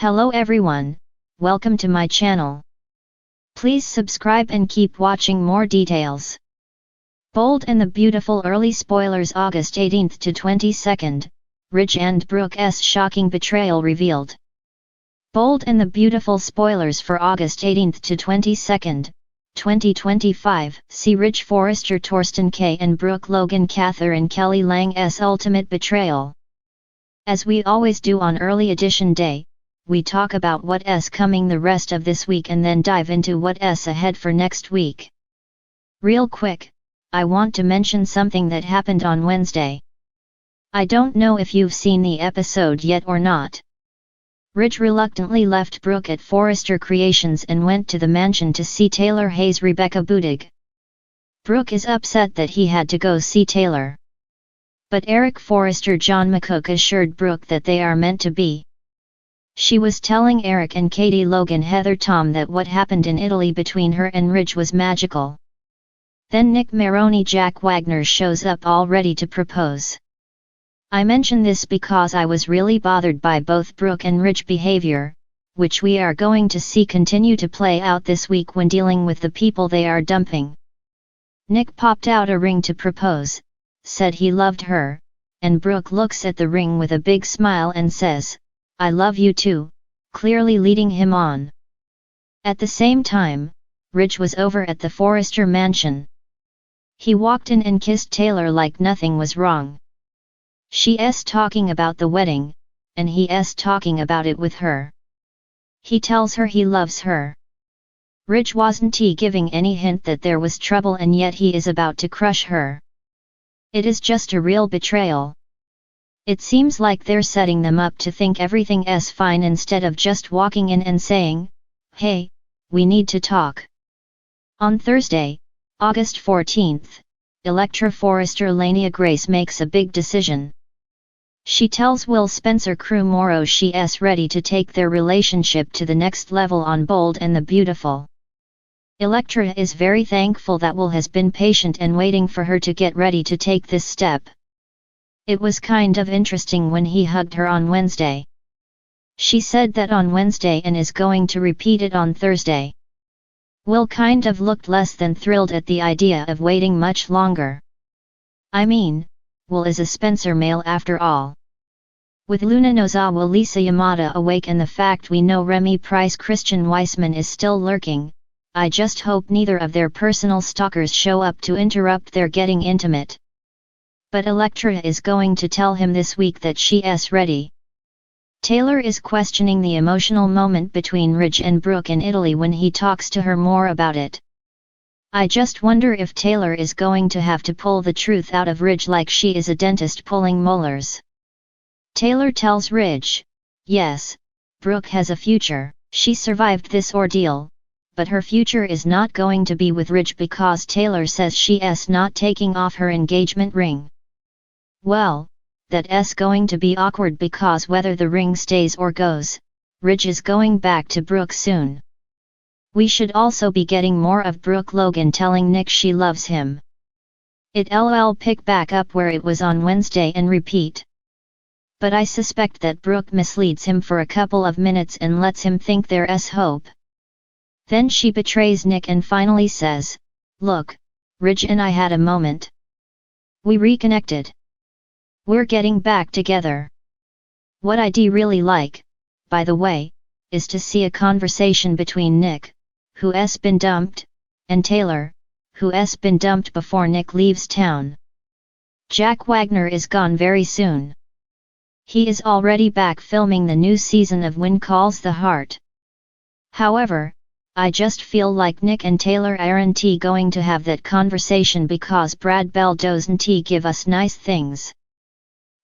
Hello everyone, welcome to my channel. Please subscribe and keep watching more details. Bold and the Beautiful early spoilers August 18th to 22nd, Ridge and Brooke's shocking betrayal revealed. Bold and the Beautiful spoilers for August 18th to 22nd, 2025, see Ridge Forrester Torsten K and Brooke Logan Catherine Kelly Lang's ultimate betrayal. As we always do on early edition day, we talk about what's coming the rest of this week and then dive into what's ahead for next week. Real quick, I want to mention something that happened on Wednesday. I don't know if you've seen the episode yet or not. Ridge reluctantly left Brooke at Forrester Creations and went to the mansion to see Taylor Hayes' Rebecca Budig. Brooke is upset that he had to go see Taylor. But Eric Forrester John McCook assured Brooke that they are meant to be. She was telling Eric and Katie Logan Heather Tom that what happened in Italy between her and Ridge was magical. Then Nick Maroney Jack Wagner shows up all ready to propose. I mention this because I was really bothered by both Brooke and Ridge behavior, which we are going to see continue to play out this week when dealing with the people they are dumping. Nick popped out a ring to propose, said he loved her, and Brooke looks at the ring with a big smile and says, "I love you too," clearly leading him on. At the same time, Ridge was over at the Forrester mansion. He walked in and kissed Taylor like nothing was wrong. She's talking about the wedding, and he's talking about it with her. He tells her he loves her. Ridge wasn't giving any hint that there was trouble, and yet he is about to crush her. It is just a real betrayal. It seems like they're setting them up to think everything's fine instead of just walking in and saying, "Hey, we need to talk." On Thursday, August 14th, Electra Forrester Lania Grace makes a big decision. She tells Will Spencer Crew Morrow she's ready to take their relationship to the next level on Bold and the Beautiful. Electra is very thankful that Will has been patient and waiting for her to get ready to take this step. It was kind of interesting when he hugged her on Wednesday. She said that on Wednesday and is going to repeat it on Thursday. Will kind of looked less than thrilled at the idea of waiting much longer. I mean, Will is a Spencer male after all. With Luna Nozawa Lisa Yamada awake and the fact we know Remy Price Christian Weissman is still lurking, I just hope neither of their personal stalkers show up to interrupt their getting intimate. But Electra is going to tell him this week that she's ready. Taylor is questioning the emotional moment between Ridge and Brooke in Italy when he talks to her more about it. I just wonder if Taylor is going to have to pull the truth out of Ridge like she is a dentist pulling molars. Taylor tells Ridge, yes, Brooke has a future. She survived this ordeal, but her future is not going to be with Ridge because Taylor says she's not taking off her engagement ring. Well, that's going to be awkward because whether the ring stays or goes, Ridge is going back to Brooke soon. We should also be getting more of Brooke Logan telling Nick she loves him. It'll pick back up where it was on Wednesday and repeat. But I suspect that Brooke misleads him for a couple of minutes and lets him think there's hope. Then she betrays Nick and finally says, "Look, Ridge and I had a moment. We reconnected. We're getting back together." What I'd really like, by the way, is to see a conversation between Nick, who's been dumped, and Taylor, who's been dumped before Nick leaves town. Jack Wagner is gone very soon. He is already back filming the new season of When Calls the Heart. However, I just feel like Nick and Taylor aren't going to have that conversation because Brad Bell doesn't give us nice things.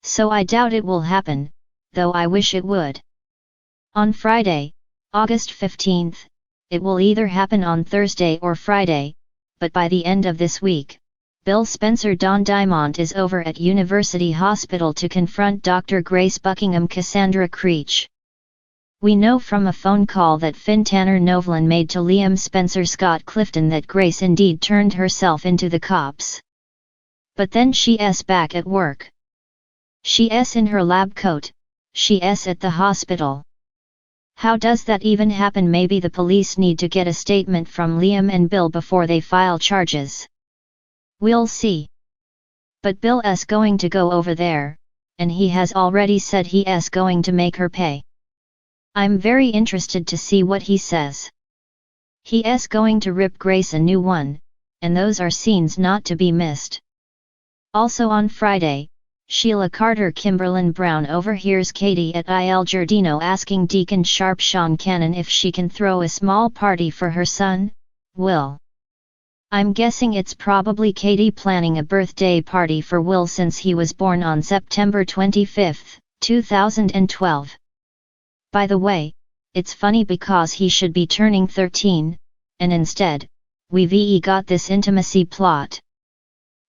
So I doubt it will happen, though I wish it would. On Friday, August 15th, it will either happen on Thursday or Friday, but by the end of this week, Bill Spencer Don Diamond is over at University Hospital to confront Dr. Grace Buckingham Cassandra Creech. We know from a phone call that Finn Tanner Novlan made to Liam Spencer Scott Clifton that Grace indeed turned herself into the cops. But then she's back at work. She's in her lab coat, she's at the hospital. How does that even happen? Maybe the police need to get a statement from Liam and Bill before they file charges. We'll see. But Bill's going to go over there, and he has already said he's going to make her pay. I'm very interested to see what he says. He's going to rip Grace a new one, and those are scenes not to be missed. Also on Friday, Sheila Carter Kimberlyn Brown overhears Katie at Il Giardino asking Deacon Sharp Sean Cannon if she can throw a small party for her son, Will. I'm guessing it's probably Katie planning a birthday party for Will since he was born on September 25, 2012. By the way, it's funny because he should be turning 13, and instead, we've got this intimacy plot.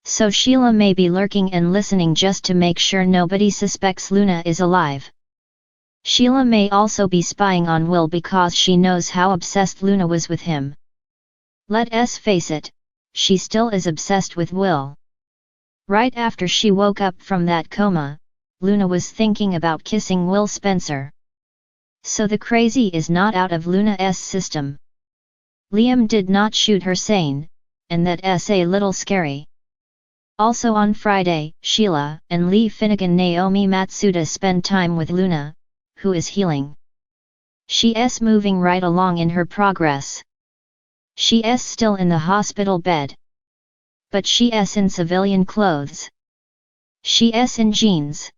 So Sheila may be lurking and listening just to make sure nobody suspects Luna is alive. Sheila may also be spying on Will because she knows how obsessed Luna was with him. Let's face it, she still is obsessed with Will. Right after she woke up from that coma, Luna was thinking about kissing Will Spencer. So the crazy is not out of Luna's system. Liam did not shoot her sane, and that's a little scary. Also on Friday, Sheila and Lee Finnegan Naomi Matsuda spend time with Luna, who is healing. She's moving right along in her progress. She's still in the hospital bed. But she's in civilian clothes. She's in jeans.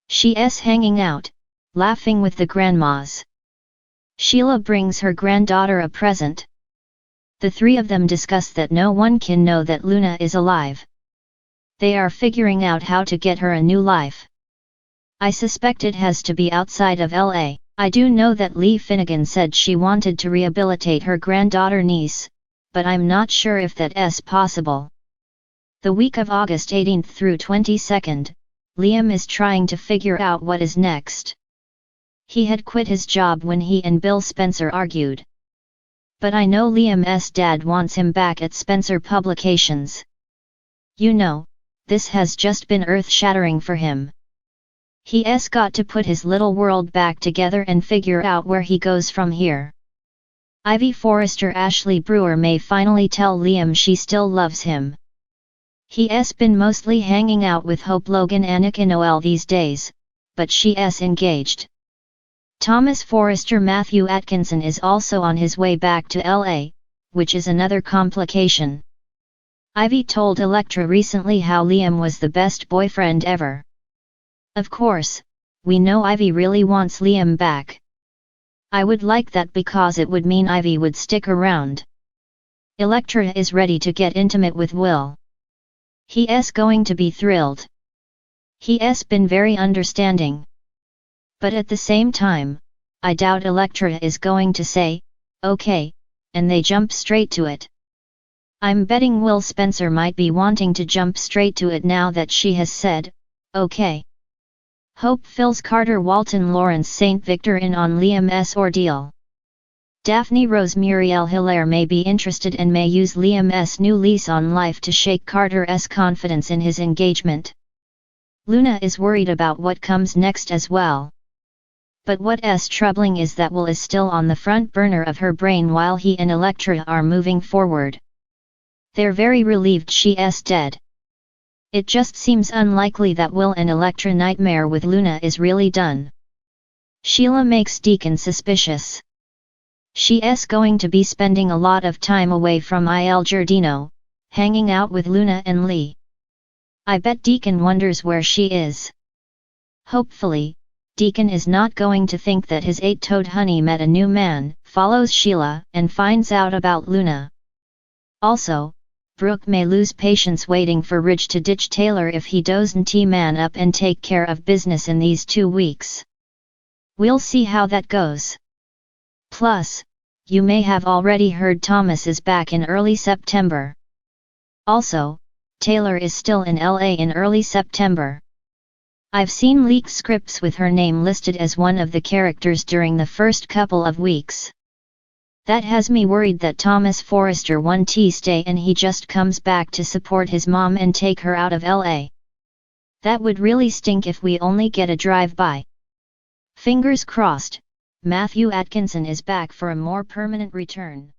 She's hanging out, laughing with the grandmas. Sheila brings her granddaughter a present. The three of them discuss that no one can know that Luna is alive. They are figuring out how to get her a new life. I suspect it has to be outside of LA. I do know that Lee Finnegan said she wanted to rehabilitate her granddaughter niece, but I'm not sure if that's possible. The week of August 18th through 22nd, Liam is trying to figure out what is next. He had quit his job when he and Bill Spencer argued. But I know Liam's dad wants him back at Spencer Publications. You know, this has just been earth-shattering for him. He's got to put his little world back together and figure out where he goes from here. Ivy Forrester Ashley Brewer may finally tell Liam she still loves him. He's been mostly hanging out with Hope Logan Annika Noel these days, but she's engaged. Thomas Forrester Matthew Atkinson is also on his way back to LA, which is another complication. Ivy told Elektra recently how Liam was the best boyfriend ever. Of course, we know Ivy really wants Liam back. I would like that because it would mean Ivy would stick around. Elektra is ready to get intimate with Will. He's going to be thrilled. He's been very understanding. But at the same time, I doubt Elektra is going to say, okay, and they jump straight to it. I'm betting Will Spencer might be wanting to jump straight to it now that she has said, okay. Hope fills Carter Walton Lawrence St. Victor in on Liam's ordeal. Daphne Rose Muriel Hilaire may be interested and may use Liam's new lease on life to shake Carter's confidence in his engagement. Luna is worried about what comes next as well. But what's troubling is that Will is still on the front burner of her brain while he and Elektra are moving forward. They're very relieved she's dead. It just seems unlikely that Will and Elektra nightmare with Luna is really done. Sheila makes Deacon suspicious. She's going to be spending a lot of time away from Il Giardino, hanging out with Luna and Lee. I bet Deacon wonders where she is. Hopefully, Deacon is not going to think that his 8-toed honey met a new man, follows Sheila, and finds out about Luna. Also, Brooke may lose patience waiting for Ridge to ditch Taylor if he doesn't man up and take care of business in these 2 weeks. We'll see how that goes. Plus, you may have already heard Thomas is back in early September. Also, Taylor is still in LA in early September. I've seen leaked scripts with her name listed as one of the characters during the first couple of weeks. That has me worried that Thomas Forrester won't stay and he just comes back to support his mom and take her out of LA. That would really stink if we only get a drive-by. Fingers crossed, Matthew Atkinson is back for a more permanent return.